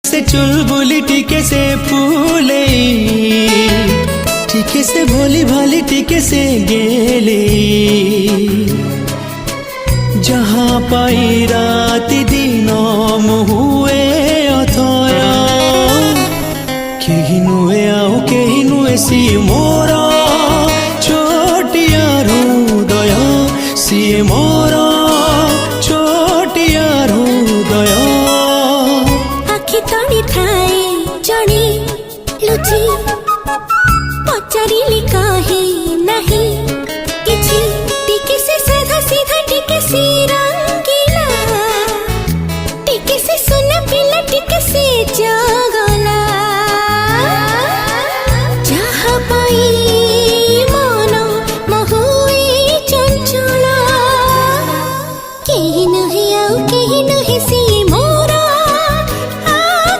से चुलबुली टिके से फूले टिके से भोली भाली टिके से गेले जहाँ पाई राति दिन मुहुए अथय केही नुहे आउ केही नुहे सी मोर छोटिया हृदय सी मोर छोटिया हृदय आखि तड़ी थाए जणी लुची पचारिली कहे नहीं